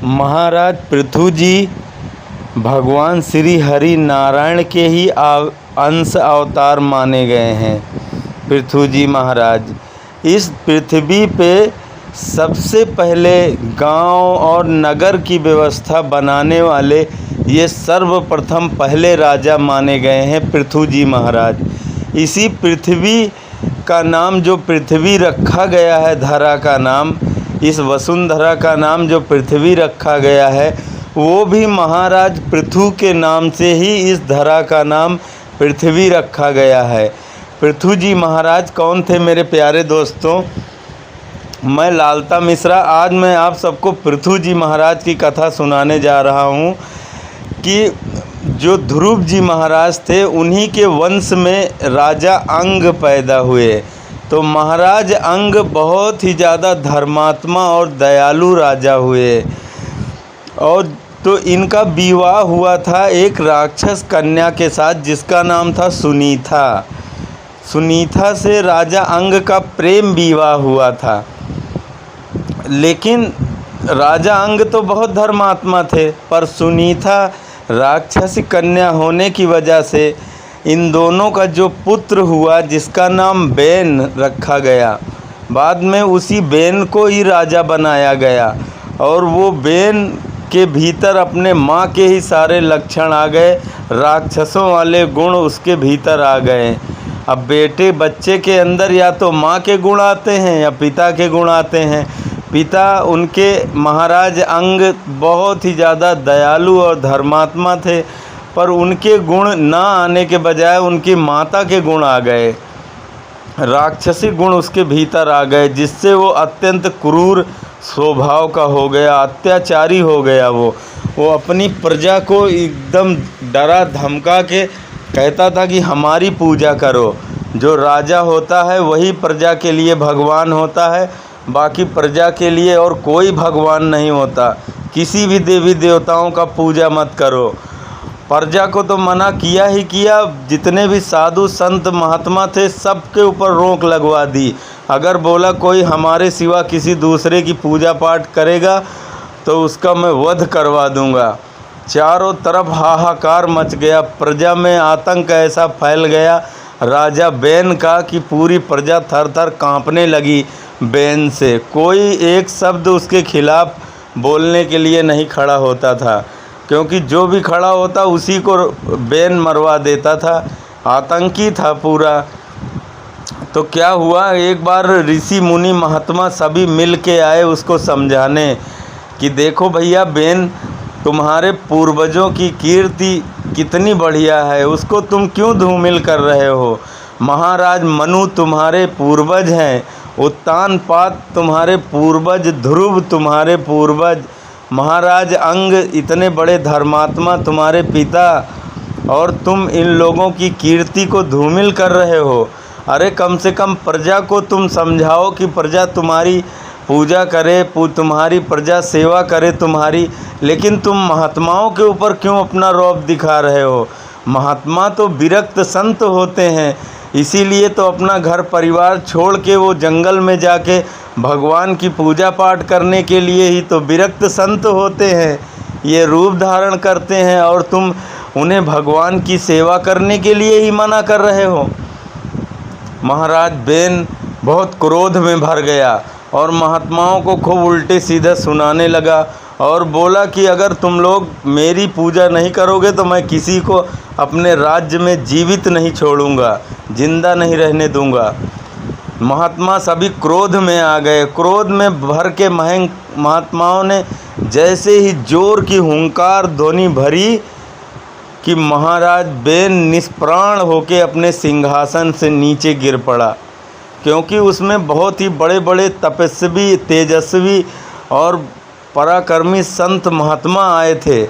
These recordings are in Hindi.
महाराज पृथु जी भगवान श्री हरि नारायण के ही अंश अवतार माने गए हैं। पृथु जी महाराज इस पृथ्वी पे सबसे पहले गांव और नगर की व्यवस्था बनाने वाले ये सर्वप्रथम पहले राजा माने गए हैं पृथु जी महाराज। इसी पृथ्वी का नाम जो पृथ्वी रखा गया है, धरा का नाम, इस वसुंधरा का नाम जो पृथ्वी रखा गया है, वो भी महाराज पृथु के नाम से ही इस धरा का नाम पृथ्वी रखा गया है। पृथु जी महाराज कौन थे मेरे प्यारे दोस्तों? मैं लालता मिश्रा आज मैं आप सबको पृथु जी महाराज की कथा सुनाने जा रहा हूँ कि जो ध्रुव जी महाराज थे उन्हीं के वंश में राजा अंग पैदा हुए। तो महाराज अंग बहुत ही ज़्यादा धर्मात्मा और दयालु राजा हुए और तो इनका विवाह हुआ था एक राक्षस कन्या के साथ जिसका नाम था सुनीता। सुनीता से राजा अंग का प्रेम विवाह हुआ था। लेकिन राजा अंग तो बहुत धर्मात्मा थे, पर सुनीता राक्षसी कन्या होने की वजह से इन दोनों का जो पुत्र हुआ जिसका नाम बेन रखा गया, बाद में उसी बेन को ही राजा बनाया गया और वो बेन के भीतर अपने माँ के ही सारे लक्षण आ गए, राक्षसों वाले गुण उसके भीतर आ गए। अब बेटे बच्चे के अंदर या तो माँ के गुण आते हैं या पिता के गुण आते हैं। पिता उनके महाराज अंग बहुत ही ज़्यादा दयालु और धर्मात्मा थे, पर उनके गुण ना आने के बजाय उनकी माता के गुण आ गए, राक्षसी गुण उसके भीतर आ गए, जिससे वो अत्यंत क्रूर स्वभाव का हो गया, अत्याचारी हो गया। वो अपनी प्रजा को एकदम डरा धमका के कहता था कि हमारी पूजा करो। जो राजा होता है वही प्रजा के लिए भगवान होता है, बाकी प्रजा के लिए और कोई भगवान नहीं होता। किसी भी देवी देवताओं का पूजा मत करो। प्रजा को तो मना किया ही किया, जितने भी साधु संत महात्मा थे सबके ऊपर रोक लगवा दी। अगर बोला कोई हमारे सिवा किसी दूसरे की पूजा पाठ करेगा तो उसका मैं वध करवा दूंगा। चारों तरफ हाहाकार मच गया, प्रजा में आतंक ऐसा फैल गया राजा बेन का कि पूरी प्रजा थर थर कांपने लगी बेन से। कोई एक शब्द उसके खिलाफ बोलने के लिए नहीं खड़ा होता था, क्योंकि जो भी खड़ा होता उसी को बेन मरवा देता था। आतंकी था पूरा। तो क्या हुआ, एक बार ऋषि मुनि महात्मा सभी मिल के आए उसको समझाने कि देखो भैया बेन, तुम्हारे पूर्वजों की कीर्ति कितनी बढ़िया है, उसको तुम क्यों धूमिल कर रहे हो? महाराज मनु तुम्हारे पूर्वज हैं, उत्तानपाद तुम्हारे पूर्वज, ध्रुव तुम्हारे पूर्वज, महाराज अंग इतने बड़े धर्मात्मा तुम्हारे पिता, और तुम इन लोगों की कीर्ति को धूमिल कर रहे हो। अरे कम से कम प्रजा को तुम समझाओ कि प्रजा तुम्हारी पूजा करे, तुम्हारी प्रजा सेवा करे तुम्हारी, लेकिन तुम महात्माओं के ऊपर क्यों अपना रौब दिखा रहे हो? महात्मा तो विरक्त संत होते हैं, इसीलिए तो अपना घर परिवार छोड़ के वो जंगल में जाके भगवान की पूजा पाठ करने के लिए ही तो विरक्त संत होते हैं, ये रूप धारण करते हैं, और तुम उन्हें भगवान की सेवा करने के लिए ही मना कर रहे हो। महाराज बेन बहुत क्रोध में भर गया और महात्माओं को खूब उल्टे सीधे सुनाने लगा और बोला कि अगर तुम लोग मेरी पूजा नहीं करोगे तो मैं किसी को अपने राज्य में जीवित नहीं छोड़ूंगा, जिंदा नहीं रहने दूंगा। महात्मा सभी क्रोध में आ गए। क्रोध में भर के महात्माओं ने जैसे ही जोर की हुंकार ध्वनि भरी कि महाराज बेन निष्प्राण होके अपने सिंहासन से नीचे गिर पड़ा, क्योंकि उसमें बहुत ही बड़े बड़े तपस्वी, तेजस्वी और पराक्रमी संत महात्मा आए थे,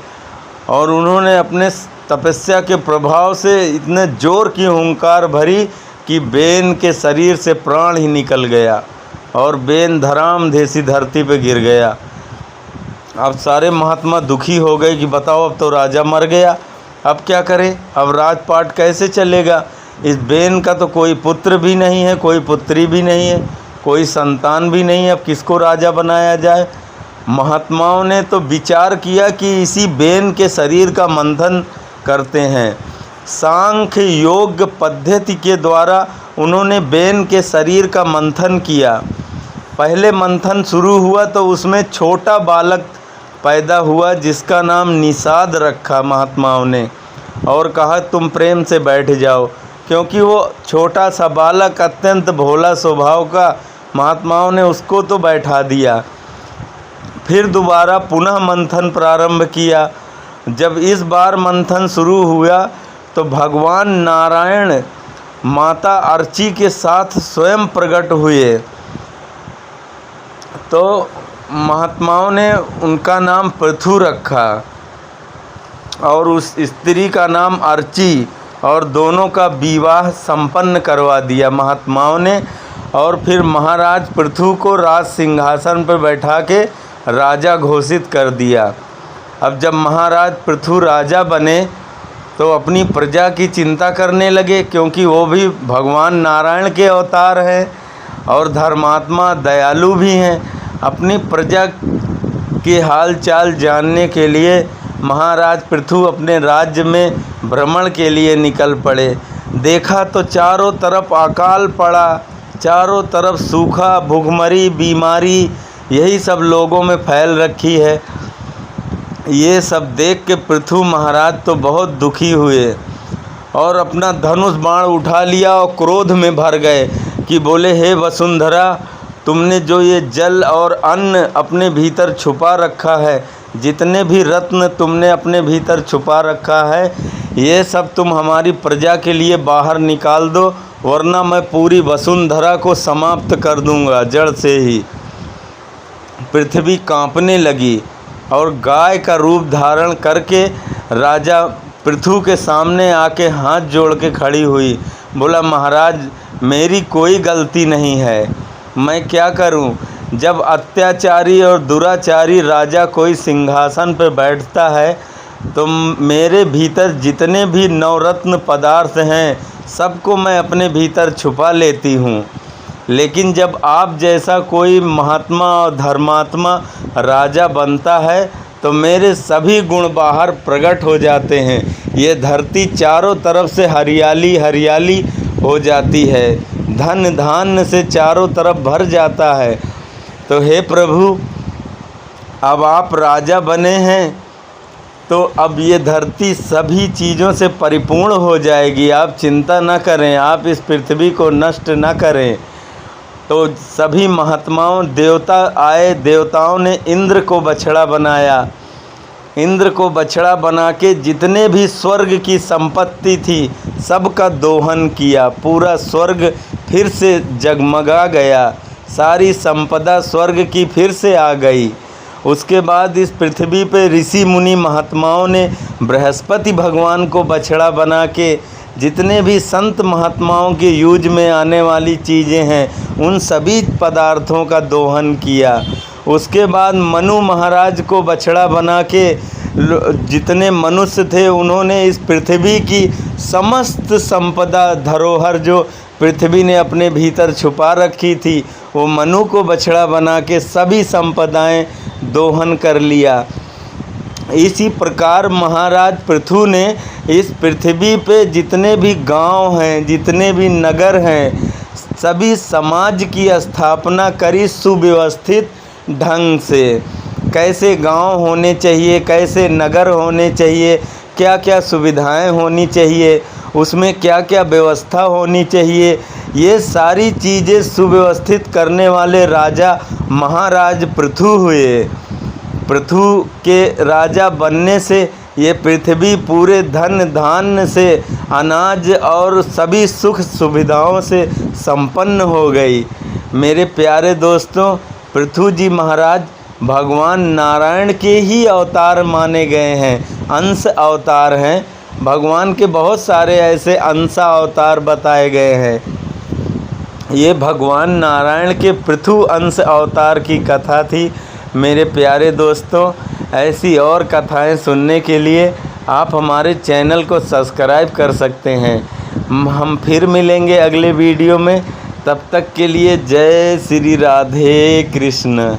और उन्होंने अपने तपस्या के प्रभाव से इतने जोर की हुंकार भरी कि बेन के शरीर से प्राण ही निकल गया और बेन धराम धैसी धरती पे गिर गया। अब सारे महात्मा दुखी हो गए कि बताओ अब तो राजा मर गया, अब क्या करें, अब राजपाट कैसे चलेगा? इस बेन का तो कोई पुत्र भी नहीं है, कोई पुत्री भी नहीं है, कोई संतान भी नहीं है, अब किसको राजा बनाया जाए? महात्माओं ने तो विचार किया कि इसी बेन के शरीर का मंथन करते हैं। सांख्य योग पद्धति के द्वारा उन्होंने बेन के शरीर का मंथन किया। पहले मंथन शुरू हुआ तो उसमें छोटा बालक पैदा हुआ जिसका नाम निषाद रखा महात्माओं ने, और कहा तुम प्रेम से बैठ जाओ, क्योंकि वो छोटा सा बालक अत्यंत भोला स्वभाव का, महात्माओं ने उसको तो बैठा दिया। फिर दोबारा पुनः मंथन प्रारंभ किया। जब इस बार मंथन शुरू हुआ तो भगवान नारायण माता अर्ची के साथ स्वयं प्रकट हुए। तो महात्माओं ने उनका नाम पृथु रखा और उस स्त्री का नाम अर्ची, और दोनों का विवाह संपन्न करवा दिया महात्माओं ने। और फिर महाराज पृथु को राज सिंहासन पर बैठा के राजा घोषित कर दिया। अब जब महाराज पृथु राजा बने तो अपनी प्रजा की चिंता करने लगे, क्योंकि वो भी भगवान नारायण के अवतार हैं और धर्मात्मा दयालु भी हैं। अपनी प्रजा के हाल चाल जानने के लिए महाराज पृथु अपने राज्य में भ्रमण के लिए निकल पड़े। देखा तो चारों तरफ अकाल पड़ा, चारों तरफ सूखा, भूखमरी, बीमारी, यही सब लोगों में फैल रखी है। ये सब देख के पृथु महाराज तो बहुत दुखी हुए और अपना धनुष बाण उठा लिया और क्रोध में भर गए कि बोले, हे वसुंधरा, तुमने जो ये जल और अन्न अपने भीतर छुपा रखा है, जितने भी रत्न तुमने अपने भीतर छुपा रखा है, ये सब तुम हमारी प्रजा के लिए बाहर निकाल दो, वरना मैं पूरी वसुंधरा को समाप्त कर दूंगा जड़ से ही। पृथ्वी कांपने लगी और गाय का रूप धारण करके राजा पृथु के सामने आके हाथ जोड़ के खड़ी हुई। बोला, महाराज, मेरी कोई गलती नहीं है, मैं क्या करूं? जब अत्याचारी और दुराचारी राजा कोई सिंहासन पर बैठता है तो मेरे भीतर जितने भी नवरत्न पदार्थ हैं सबको मैं अपने भीतर छुपा लेती हूँ, लेकिन जब आप जैसा कोई महात्मा और धर्मात्मा राजा बनता है तो मेरे सभी गुण बाहर प्रकट हो जाते हैं। ये धरती चारों तरफ से हरियाली हरियाली हो जाती है, धन धान्य से चारों तरफ भर जाता है। तो हे प्रभु, अब आप राजा बने हैं तो अब ये धरती सभी चीज़ों से परिपूर्ण हो जाएगी, आप चिंता न करें, आप इस पृथ्वी को नष्ट न करें। तो सभी महात्माओं देवता आए, देवताओं ने इंद्र को बछड़ा बनाया। इंद्र को बछड़ा बना के जितने भी स्वर्ग की संपत्ति थी सबका दोहन किया, पूरा स्वर्ग फिर से जगमगा गया, सारी संपदा स्वर्ग की फिर से आ गई। उसके बाद इस पृथ्वी पे ऋषि मुनि महात्माओं ने बृहस्पति भगवान को बछड़ा बना के जितने भी संत महात्माओं के यूज में आने वाली चीज़ें हैं उन सभी पदार्थों का दोहन किया। उसके बाद मनु महाराज को बछड़ा बना के जितने मनुष्य थे उन्होंने इस पृथ्वी की समस्त संपदा धरोहर जो पृथ्वी ने अपने भीतर छुपा रखी थी वो मनु को बछड़ा बना के सभी संपदाएं दोहन कर लिया। इसी प्रकार महाराज पृथु ने इस पृथ्वी पे जितने भी गांव हैं, जितने भी नगर हैं, सभी समाज की स्थापना करी सुव्यवस्थित ढंग से। कैसे गांव होने चाहिए, कैसे नगर होने चाहिए, क्या क्या सुविधाएं होनी चाहिए, उसमें क्या क्या व्यवस्था होनी चाहिए, ये सारी चीज़ें सुव्यवस्थित करने वाले राजा महाराज पृथु हुए। पृथु के राजा बनने से ये पृथ्वी पूरे धन धान्य से, अनाज और सभी सुख सुविधाओं से संपन्न हो गई। मेरे प्यारे दोस्तों, पृथु जी महाराज भगवान नारायण के ही अवतार माने गए हैं, अंश अवतार हैं। भगवान के बहुत सारे ऐसे अंश अवतार बताए गए हैं। ये भगवान नारायण के पृथु अंश अवतार की कथा थी। मेरे प्यारे दोस्तों, ऐसी और कथाएं सुनने के लिए आप हमारे चैनल को सब्सक्राइब कर सकते हैं। हम फिर मिलेंगे अगले वीडियो में, तब तक के लिए जय श्री राधे कृष्ण।